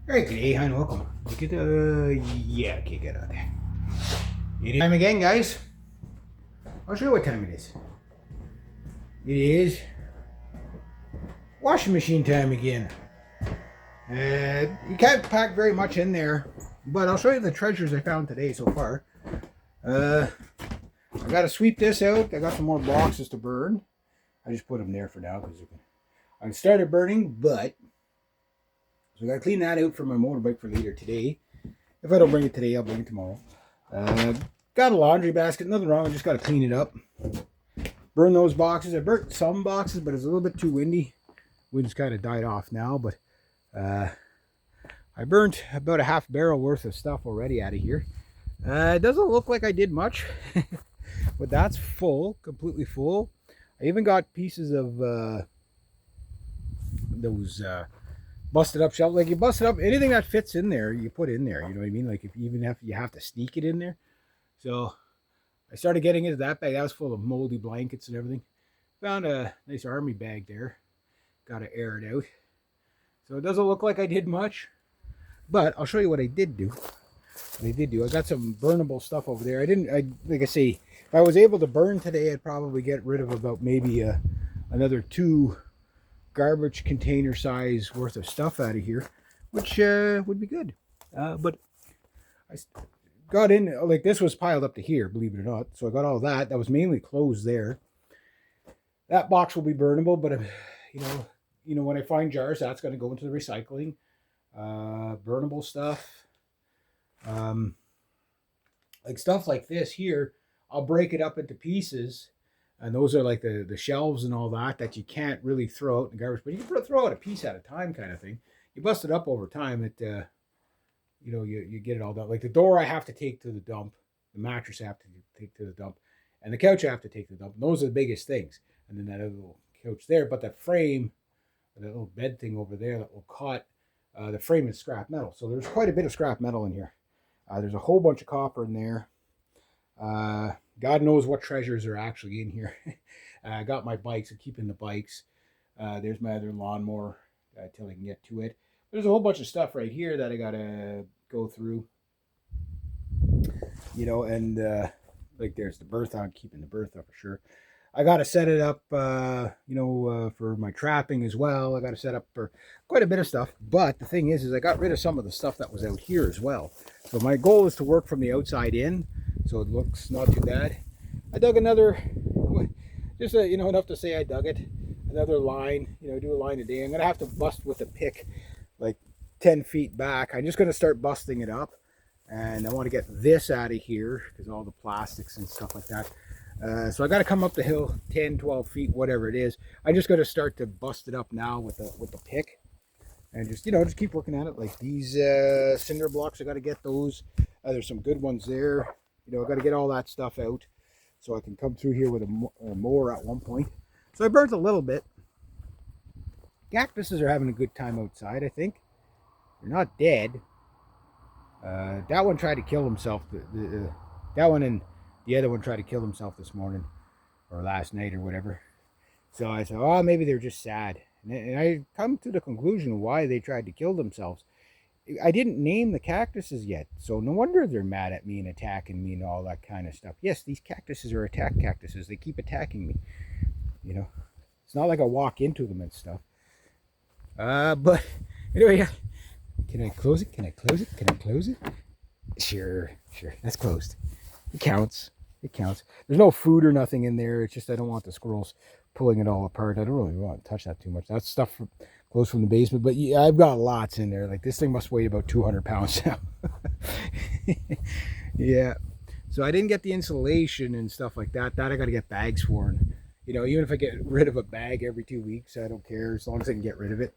Alright, good day, and welcome. Look at yeah, okay, get out there. It is time again, guys. I'll show you what time it is. It is washing machine time again. You can't pack very much in there, but I'll show you the treasures I found today so far. I gotta sweep this out. I got some more boxes to burn. I just put them there for now because I started burning, but so I gotta clean that out for my motorbike for later today. If I don't bring it today, I'll bring it tomorrow. Got a laundry basket, nothing wrong. I just gotta clean it up. Burn those boxes. I burnt some boxes, but it's a little bit too windy. Wind's kind of died off now, but I burnt about a half barrel worth of stuff already out of here. It doesn't look like I did much, but that's full, completely full. I even got pieces of those busted up shelves. Like you busted up anything that fits in there, you put in there. You know what I mean? Like if you have to sneak it in there. So I started getting into that bag. That was full of moldy blankets and everything. Found a nice army bag there. Got to air it out. So it doesn't look like I did much, but I'll show you what I did do. I got some burnable stuff over there. Like I say, if I was able to burn today, I'd probably get rid of about maybe another 2 garbage container size worth of stuff out of here, which would be good. But I got in, like this was piled up to here, believe it or not. So I got all that. That was mainly clothes there. That box will be burnable, but you know, when I find jars, that's going to go into the recycling. Burnable stuff. Like stuff like this here, I'll break it up into pieces, and those are like the shelves and all that you can't really throw out in the garbage, but you can throw out a piece at a time kind of thing. You bust it up over time, you get it all done. Like the door I have to take to the dump, the mattress I have to take to the dump, and the couch I have to take to the dump. Those are the biggest things. And then that other little couch there, but that frame, that little bed thing over there, that little cot, the frame is scrap metal. So there's quite a bit of scrap metal in here. There's a whole bunch of copper in there. God knows what treasures are actually in here. I got my bikes. I'm keeping the bikes. There's my other lawnmower till I can get to it. There's a whole bunch of stuff right here that I gotta go through. And like there's the berth. I'm keeping the berth up for sure. I got to set it up, for my trapping as well. I got to set up for quite a bit of stuff. But the thing is I got rid of some of the stuff that was out here as well. So my goal is to work from the outside in, so it looks not too bad. I dug another, just enough to say I dug it. Another line, do a line a day. I'm gonna have to bust with a pick, like 10 feet back. I'm just gonna start busting it up, and I want to get this out of here because all the plastics and stuff like that. So I got to come up the hill 10, 12 feet, whatever it is. I just got to start to bust it up now with the pick, and just keep working at it. Like these cinder blocks, I got to get those. There's some good ones there. I got to get all that stuff out so I can come through here with a mower at one point. So I burnt a little bit. Cactuses are having a good time outside, I think. They're not dead. That one tried to kill himself. That one and the other one tried to kill himself this morning or last night or whatever. So I said, oh, maybe they're just sad. And I come to the conclusion why they tried to kill themselves. I didn't name the cactuses yet, so no wonder they're mad at me and attacking me and all that kind of stuff. Yes, these cactuses are attack cactuses. They keep attacking me. It's not like I walk into them and stuff. But anyway, can I close it? Can I close it? Can I close it? Sure. That's closed. It counts. There's no food or nothing in there. It's just I don't want the squirrels pulling it all apart. I don't really want to touch that too much. That's stuff close from the basement. But yeah, I've got lots in there. Like this thing must weigh about 200 pounds now. Yeah. So I didn't get the insulation and stuff like that. That I got to get bags for. And, even if I get rid of a bag every 2 weeks, I don't care as long as I can get rid of it.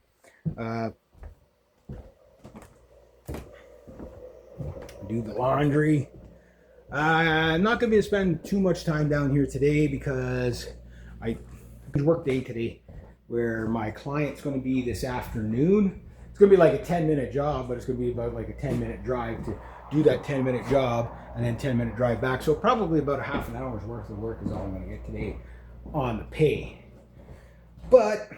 Do the laundry. I'm not going to be spending too much time down here today because it's work day today where my client's going to be this afternoon. It's going to be like a 10-minute job, but it's going to be about like a 10-minute drive to do that 10-minute job and then 10-minute drive back. So probably about a half an hour's worth of work is all I'm going to get today on the pay. But,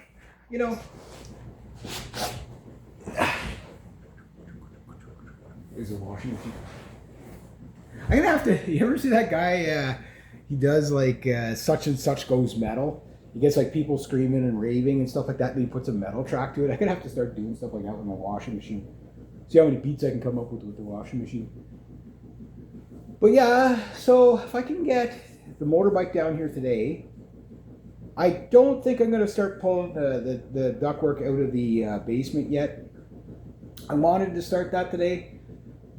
There's a washing machine. I'm gonna have to. You ever see that guy? He does like such and such goes metal. He gets like people screaming and raving and stuff like that, and he puts a metal track to it. I'm gonna have to start doing stuff like that with my washing machine. See how many beats I can come up with the washing machine. But yeah, so if I can get the motorbike down here today, I don't think I'm gonna start pulling the ductwork out of the basement yet. I wanted to start that today,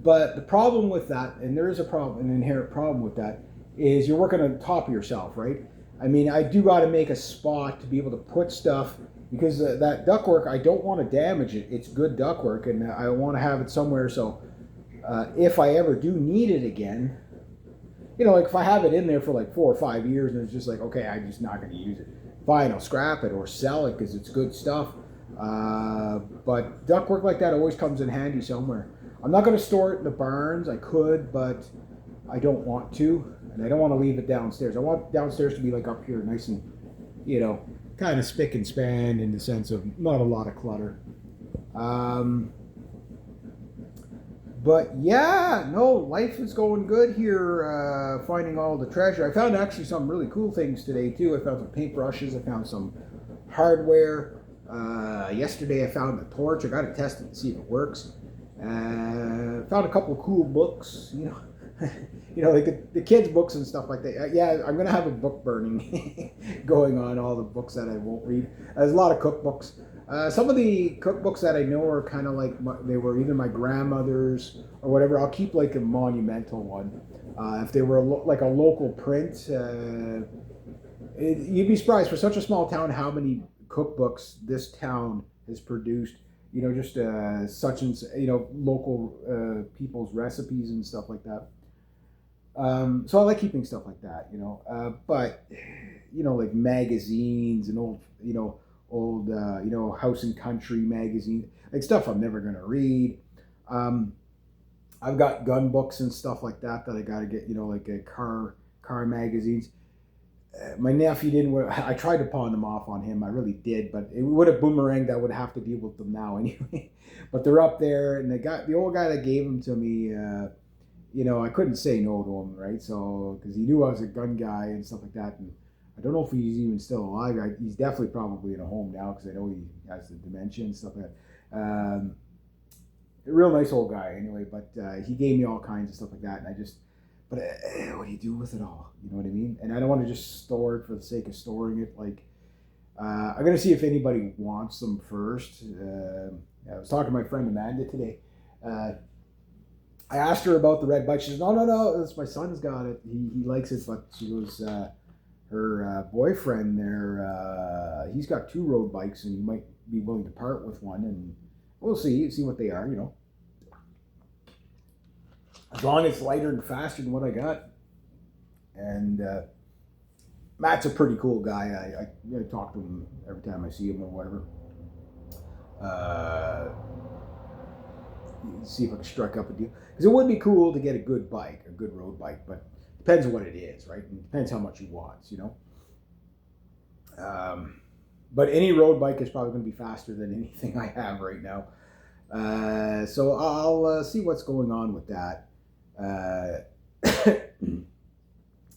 but the problem with that, and there is a problem, an inherent problem with that, is you're working on top of yourself, right? I mean, I do got to make a spot to be able to put stuff, because that ductwork, I don't want to damage it. It's good ductwork, and I want to have it somewhere so if I ever do need it again, you know, like if I have it in there for like 4 or 5 years and it's just like, okay, I'm just not going to use it. Fine, I'll scrap it or sell it because it's good stuff. But ductwork like that always comes in handy somewhere. I'm not going to store it in the barns. I could, but I don't want to. And I don't want to leave it downstairs. I want downstairs to be like up here, nice and, you know, kind of spick and span in the sense of not a lot of clutter. But yeah, no, life is going good here, finding all the treasure. I found actually some really cool things today too. I found some paintbrushes. I found some hardware. Yesterday I found a torch. I got to test it and see if it works. Found a couple of cool books, you know. You know, like the kids' books and stuff like that. Yeah, I'm gonna have a book burning going on. All the books that I won't read. There's a lot of cookbooks. Some of the cookbooks that I know are kind of like they were either my grandmother's or whatever. I'll keep like a monumental one. If they were like a local print, you'd be surprised for such a small town how many cookbooks this town has produced. You know, just such and local people's recipes and stuff like that. So I like keeping stuff like that, you know. But you know, like magazines and old House and Country magazine, like stuff I'm never gonna read. I've got gun books and stuff like that I gotta get, you know, like car magazines. My nephew didn't. I tried to pawn them off on him. I really did, but it would have boomeranged. I would have to deal with them now anyway. But they're up there, and the old guy that gave them to me, you know, I couldn't say no to him, right? So because he knew I was a gun guy and stuff like that, and I don't know if he's even still alive. He's definitely probably in a home now because I know he has the dementia and stuff like that. A real nice old guy anyway, but he gave me all kinds of stuff like that, and I just. But what do you do with it all? You know what I mean? And I don't want to just store it for the sake of storing it. Like, I'm going to see if anybody wants them first. I was talking to my friend Amanda today. I asked her about the red bike. She says, no, that's my son's got it. He likes it. But she goes, her boyfriend there, he's got 2 road bikes and he might be willing to part with one. And we'll see what they are, you know. As long as it's lighter and faster than what I got. And Matt's a pretty cool guy. I talk to him every time I see him or whatever. See if I can strike up a deal. Because it would be cool to get a good bike, a good road bike, but it depends on what it is, right? It depends how much he wants, you know? But any road bike is probably going to be faster than anything I have right now. So I'll see what's going on with that.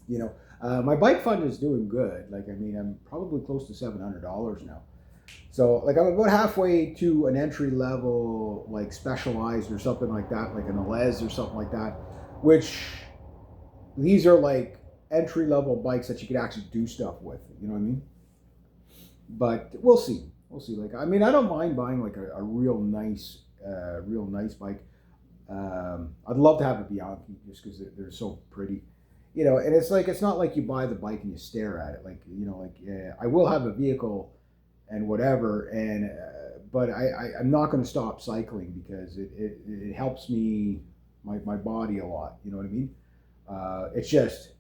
You know, my bike fund is doing good. Like, I mean, I'm probably close to $700 now. So, like, I'm about halfway to an entry level, like, Specialized or something like that, like an Alez or something like that, which these are like entry level bikes that you could actually do stuff with. You know what I mean? But we'll see. Like, I mean, I don't mind buying like a real nice bike. I'd love to have a Bianchi just because they're so pretty, you know. And it's like, it's not like you buy the bike and you stare at it. Like, you know, like I will have a vehicle and whatever, and but I'm not going to stop cycling because it helps me my body a lot. You know what I mean? It's just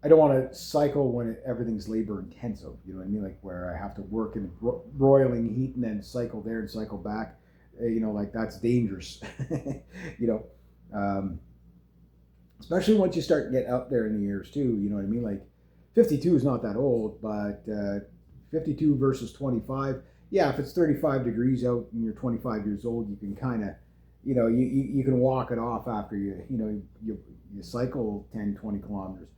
I don't want to cycle when everything's labor intensive. You know what I mean? Like where I have to work in broiling heat and then cycle there and cycle back. You know, like that's dangerous. You know, especially once you start getting out there in the years too. You know what I mean? Like 52 is not that old, but 52 versus 25. Yeah, if it's 35 degrees out and you're 25 years old, you can kind of you can walk it off after you cycle 10, 20 kilometers,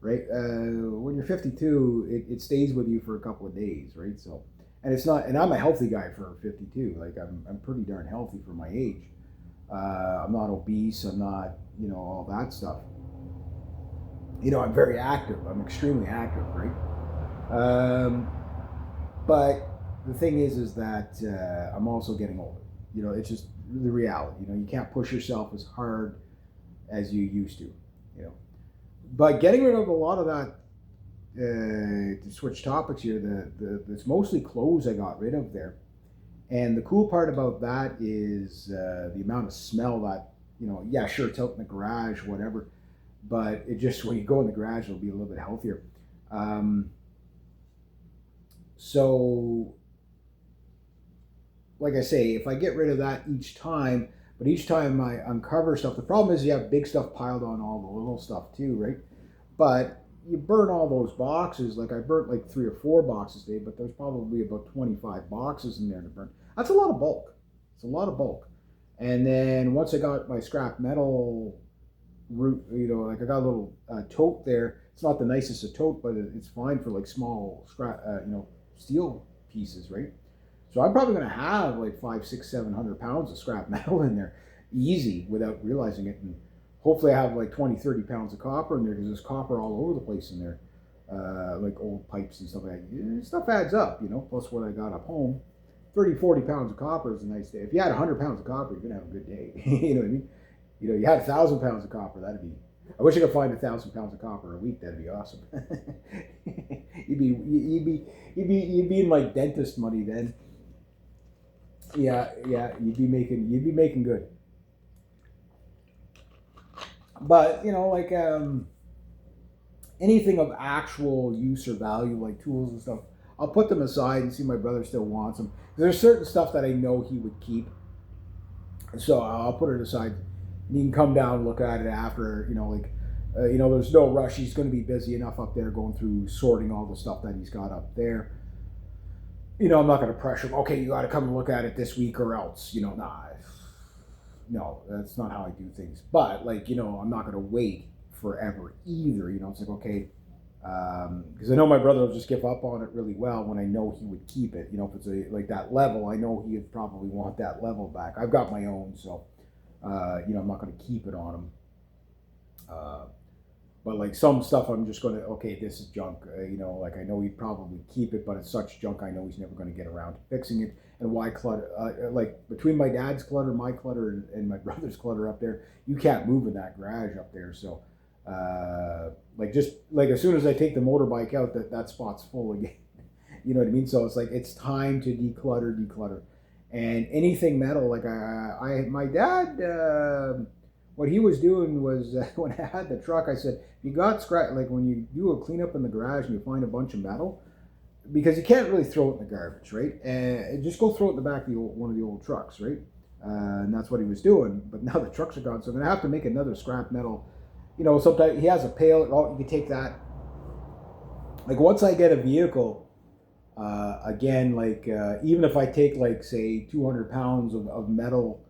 right? When you're 52, it stays with you for a couple of days, right? So, and it's not, and I'm a healthy guy for 52. Like I'm pretty darn healthy for my age. I'm not obese. I'm not, all that stuff. I'm very active. I'm extremely active, right? Um, but the thing is that I'm also getting older. It's just the reality. You can't push yourself as hard as you used to. But getting rid of a lot of that. To switch topics here, it's mostly clothes I got rid of there, and the cool part about that is the amount of smell that yeah, sure, it's out in the garage, whatever, but it just when you go in the garage, it'll be a little bit healthier. Um, so, like I say, if I get rid of that each time, but each time I uncover stuff, the problem is you have big stuff piled on all the little stuff too, right? But you burn all those boxes. Like I burnt like 3 or 4 boxes today, but there's probably about 25 boxes in there to burn. That's a lot of bulk. It's a lot of bulk. And then once I got my scrap metal route, like I got a little tote there. It's not the nicest of tote, but it's fine for like small scrap, steel pieces, right? So I'm probably going to have like 5, 6, 700 pounds of scrap metal in there, easy, without realizing it. And hopefully I have like 20, 30 pounds of copper in there, because there's copper all over the place in there, like old pipes and stuff like that. Stuff adds up, plus what I got up home. 30, 40 pounds of copper is a nice day. If you had 100 pounds of copper, you're going to have a good day. You know what I mean? You had 1,000 pounds of copper, that'd be... I wish I could find 1,000 pounds of copper a week. That'd be awesome. you'd be in like dentist money then. Yeah, you'd be making good. But like anything of actual use or value, like tools and stuff, I'll put them aside and see my brother still wants them. There's certain stuff that I know he would keep, so I'll put it aside. And he can come down and look at it after. There's no rush. He's going to be busy enough up there going through sorting all the stuff that he's got up there. I'm not going to pressure him. Okay, you got to come and look at it this week or else. Nah. No, that's not how I do things. But I'm not going to wait forever either. It's like, okay, because I know my brother will just give up on it really well when I know he would keep it. If it's like that level, I know he would probably want that level back. I've got my own, so I'm not going to keep it on him. But like some stuff, I'm just going to, okay, this is junk. Like I know he'd probably keep it, but it's such junk, I know he's never going to get around to fixing it. And why clutter? Like between my dad's clutter, my clutter, and my brother's clutter up there, you can't move in that garage up there. So, just like as soon as I take the motorbike out, that spot's full again. You know what I mean? So it's like it's time to declutter, and anything metal. Like my dad. What he was doing was when I had the truck, I said, you got scratch, like when you do a cleanup in the garage and you find a bunch of metal, because you can't really throw it in the garbage, right? And just go throw it in the back of one of the old trucks, right? And that's what he was doing. But now the trucks are gone, so I'm going to have to make another scrap metal. Sometimes he has a pail. Oh, you can take that. Like once I get a vehicle, again, like even if I take like say 200 pounds of metal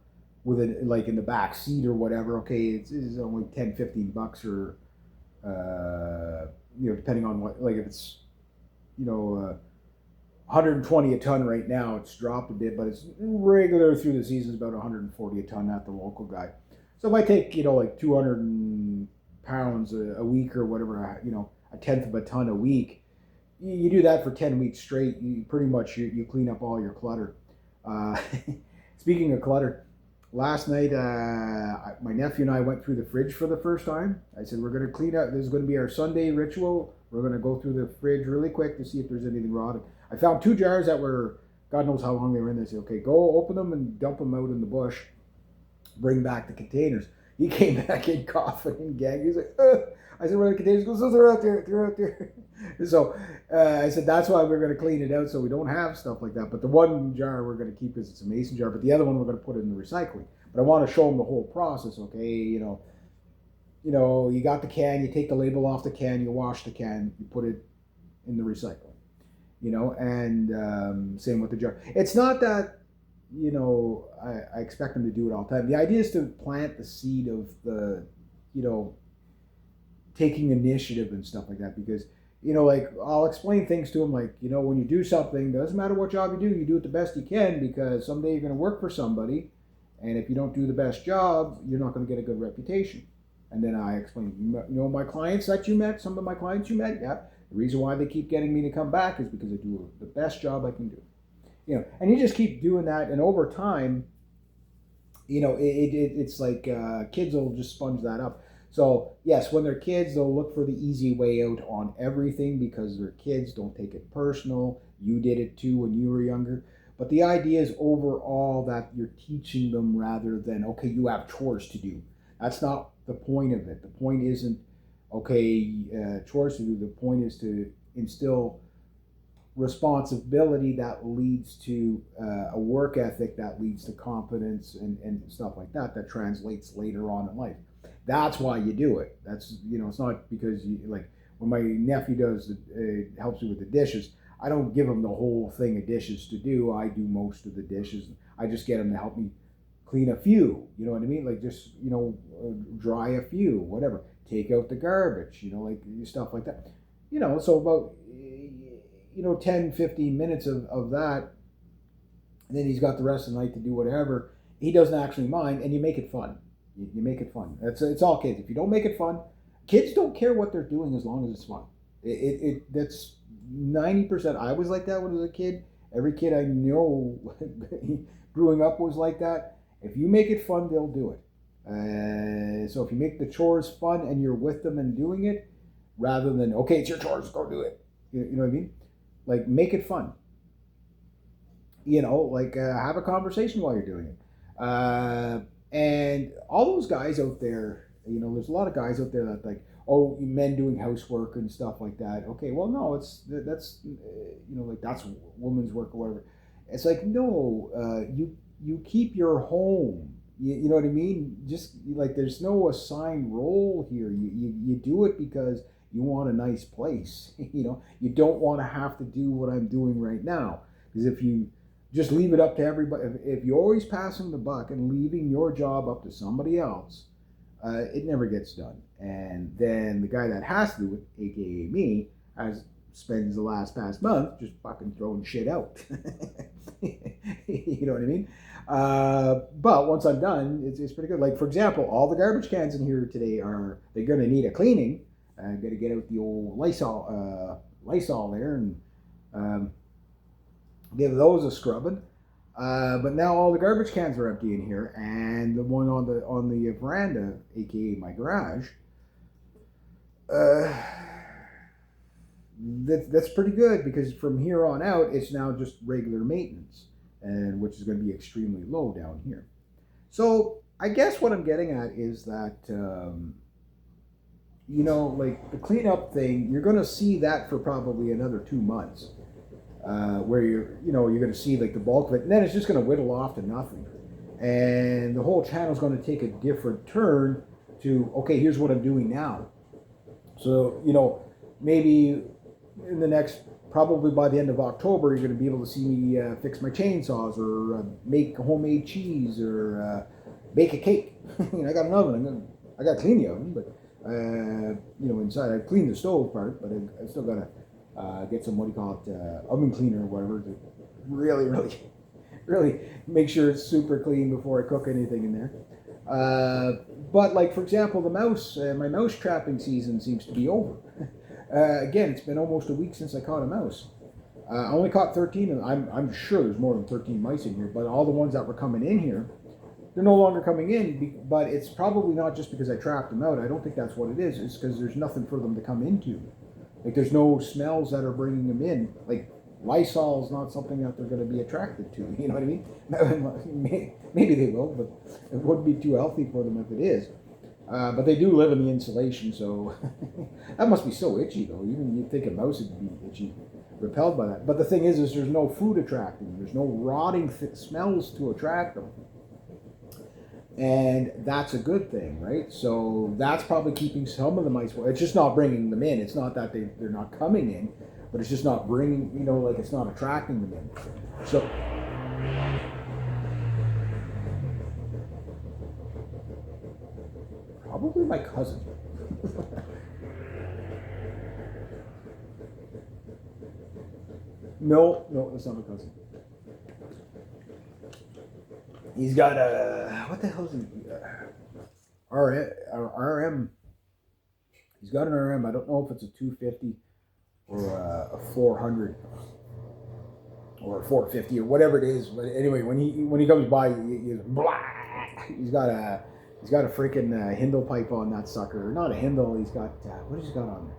with it like in the back seat or whatever, okay, it's only 10, 15 bucks or depending on what, like if it's 120 a ton right now, it's dropped a bit, but it's regular through the season, about 140 a ton at the local guy. So if I take like 200 pounds a week or whatever, a tenth of a ton a week, you do that for 10 weeks straight, you pretty much you clean up all your clutter. Speaking of clutter, last night, my nephew and I went through the fridge for the first time. I said, we're going to clean up. This is going to be our Sunday ritual. We're going to go through the fridge really quick to see if there's anything rotten. I found 2 jars that were, God knows how long they were in there. I said, okay, go open them and dump them out in the bush. Bring back the containers. He came back in coughing and gagging. He's like, I said, where are the containers? He goes, they're out there. They're out there. So I said, that's why we're going to clean it out so we don't have stuff like that. But the one jar we're going to keep is it's a mason jar. But the other one we're going to put in the recycling. But I want to show them the whole process. Okay, you got the can. You take the label off the can. You wash the can. You put it in the recycling. And same with the jar. It's not that I expect them to do it all the time. The idea is to plant the seed of the, you know, taking initiative and stuff like that, because like I'll explain things to them like, when you do something, doesn't matter what job you do it the best you can, because someday you're going to work for somebody, and if you don't do the best job, you're not going to get a good reputation. And then I explain, my clients that you met, some of my clients you met, yeah, the reason why they keep getting me to come back is because I do the best job I can do. And you just keep doing that, and over time, it's like kids will just sponge that up. So yes, when they're kids, they'll look for the easy way out on everything because they're kids. Don't take it personal. You did it too when you were younger. But the idea is overall that you're teaching them rather than, okay, you have chores to do. That's not the point of it. The point isn't, okay, chores to do. The point is to instill responsibility that leads to a work ethic that leads to confidence and stuff like that translates later on in life. That's why you do it. That's, it's not because you, like when my nephew does helps me with the dishes, I don't give him the whole thing of dishes to do. I do most of the dishes. I just get him to help me clean a few, you know what I mean? Like just, dry a few, whatever. Take out the garbage, like stuff like that. So about 10, 15 minutes of that, and then he's got the rest of the night to do whatever. He doesn't actually mind, and you make it fun. You make it fun. It's all kids. If you don't make it fun, kids don't care what they're doing as long as it's fun. That's 90%. I was like that when I was a kid. Every kid I know growing up was like that. If you make it fun, they'll do it. So if you make the chores fun and you're with them and doing it, rather than, okay, it's your chores, go do it. You know what I mean? Like, make it fun. Have a conversation while you're doing it. And all those guys out there, there's a lot of guys out there that like, oh, men doing housework and stuff like that. Okay, well, no, that's like that's woman's work or whatever. It's like, no, you keep your home. You know what I mean? Just like there's no assigned role here. You do it because you want a nice place. You don't want to have to do what I'm doing right now. Because if you just leave it up to everybody, if you're always passing the buck and leaving your job up to somebody else, it never gets done. And then the guy that has to do it, aka me, spends the past month just fucking throwing shit out. You know what I mean? But once I'm done, it's pretty good. Like, for example, all the garbage cans in here today they're going to need a cleaning. I'm going to get out the old Lysol there and give those a scrubbing. But now all the garbage cans are empty in here, and the one on the veranda, aka my garage, that's pretty good, because from here on out it's now just regular maintenance, and which is going to be extremely low down here. So I guess what I'm getting at is that like the cleanup thing, you're going to see that for probably another 2 months. Where you're going to see like the bulk of it, and then it's just going to whittle off to nothing, and the whole channel is going to take a different turn to, okay, here's what I'm doing now. So maybe in the next, probably by the end of October, you're going to be able to see me fix my chainsaws, or make homemade cheese, or bake a cake. I got an oven. I got to clean the oven, but inside I cleaned the stove part, but I still got to get some, oven cleaner or whatever, to really, really, really make sure it's super clean before I cook anything in there. But like, for example, my mouse trapping season seems to be over. Again, it's been almost a week since I caught a mouse. I only caught 13, and I'm sure there's more than 13 mice in here, but all the ones that were coming in here, they're no longer coming in, but it's probably not just because I trapped them out. I don't think that's what it is. It's because there's nothing for them to come into. Like, there's no smells that are bringing them in. Like, Lysol is not something that they're going to be attracted to. You know what I mean? Maybe they will, but it wouldn't be too healthy for them if it is. But they do live in the insulation, so that must be so itchy, though. Even you'd think a mouse would be itchy, repelled by that. But the thing is there's no food attracting them. There's no rotting smells to attract them. And that's a good thing, right? So that's probably keeping some of the mice. It's just not bringing them in. It's not that they're not coming in, but it's just not bringing, it's not attracting them in. So Probably my cousin. No, that's not my cousin. He's got a, what the hell is he? RM. He's got an RM. I don't know if it's a 250 or a 400 or a 450 or whatever it is. But anyway, when he comes by, he's got a freaking Hindle pipe on that sucker. Not a Hindle. He's got what has he got on there?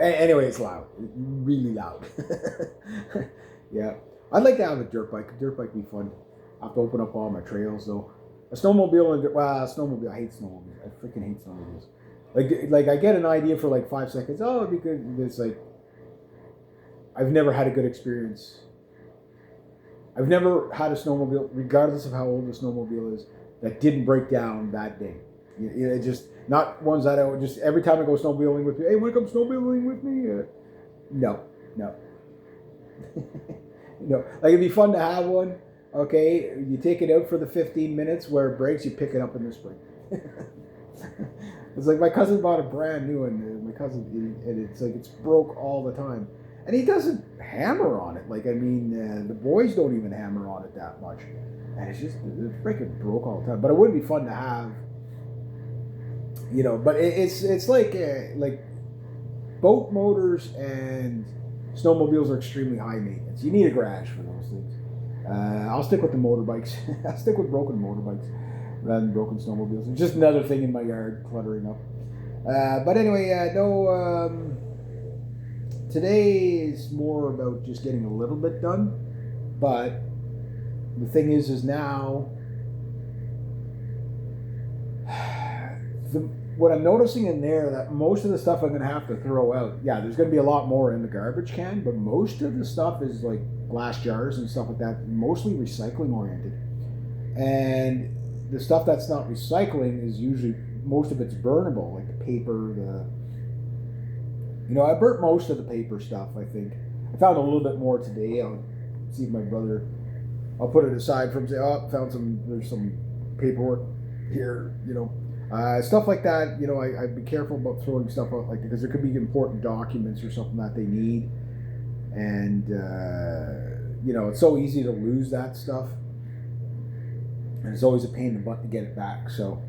Anyway, it's loud. It's really loud. Yeah, I'd like to have a dirt bike. A dirt bike would be fun. I have to open up all my trails though. A snowmobile and snowmobile. I hate snowmobiles. I freaking hate snowmobiles. Like I get an idea for like 5 seconds. Oh, it'd be good. It's like I've never had a good experience. I've never had a snowmobile, regardless of how old the snowmobile is, that didn't break down that day. It just not ones that I would just every time I go snowmobiling with you. Hey, want to come snowmobiling with me? No. No. Like it'd be fun to have one. Okay, you take it out for the 15 minutes where it breaks, you pick it up in the spring. It's like my cousin bought a brand new one. And it's like it's broke all the time, and he doesn't hammer on it. Like I mean, the boys don't even hammer on it that much, and it's freaking broke all the time. But it would be fun to have, But it's like boat motors and snowmobiles are extremely high maintenance. You need a garage for those things. I'll stick with the motorbikes. I'll stick with broken motorbikes rather than broken snowmobiles. It's just another thing in my yard cluttering up. But anyway, today is more about just getting a little bit done. But the thing is now, what I'm noticing in there, that most of the stuff I'm going to have to throw out, yeah, there's going to be a lot more in the garbage can, but most of the stuff is like glass jars and stuff like that, mostly recycling oriented. And the stuff that's not recycling is usually, most of it's burnable, like the paper, I burnt most of the paper stuff, I think. I found a little bit more today. I'll see if my brother, I'll put it aside from, there's some paperwork here, stuff like that. I'd be careful about throwing stuff out because there could be important documents or something that they need. And, it's so easy to lose that stuff. And it's always a pain in the butt to get it back. So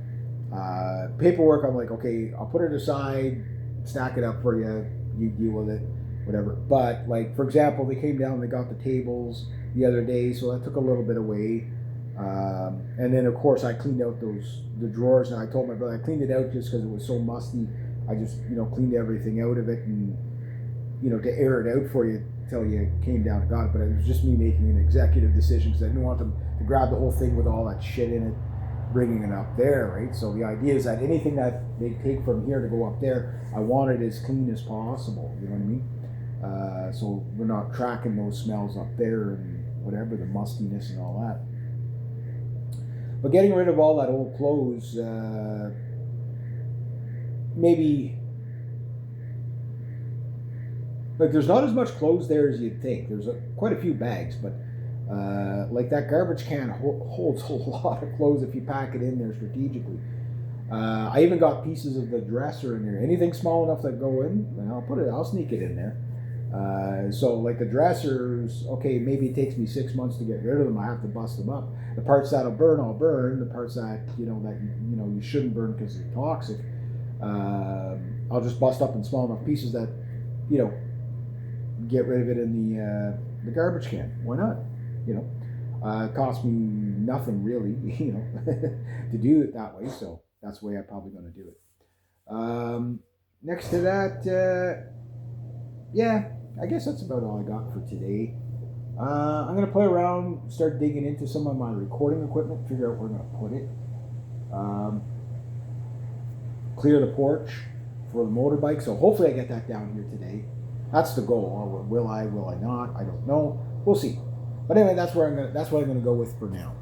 paperwork, I'm like, okay, I'll put it aside, stack it up for you, you deal with it, whatever. But like, for example, they came down, they got the tables the other day, so that took a little bit away. And then of course I cleaned out the drawers, and I told my brother I cleaned it out just because it was so musty. I just cleaned everything out of it and to air it out for you till you came down and got it. But it was just me making an executive decision because I didn't want them to grab the whole thing with all that shit in it, bringing it up there, right? So the idea is that anything that they take from here to go up there, I want it as clean as possible. You know what I mean? So we're not tracking those smells up there and whatever, the mustiness and all that. But getting rid of all that old clothes, maybe, like there's not as much clothes there as you'd think. There's quite a few bags, but like that garbage can holds a lot of clothes if you pack it in there strategically. I even got pieces of the dresser in there. Anything small enough that go in, I'll sneak it in there. So like the dressers, okay, maybe it takes me 6 months to get rid of them. I have to bust them up. The parts that'll burn, I'll burn. The parts that you shouldn't burn because they're toxic, I'll just bust up in small enough pieces that get rid of it in the garbage can. Why not? It costs me nothing really, to do it that way. So that's the way I'm probably going to do it. Next to that, yeah, I guess that's about all I got for today. I'm going to play around, start digging into some of my recording equipment, figure out where I'm going to put it. Clear the porch for the motorbike, so hopefully I get that down here today. That's the goal. Will I not? I don't know. We'll see. But anyway, that's what I'm going to go with for now.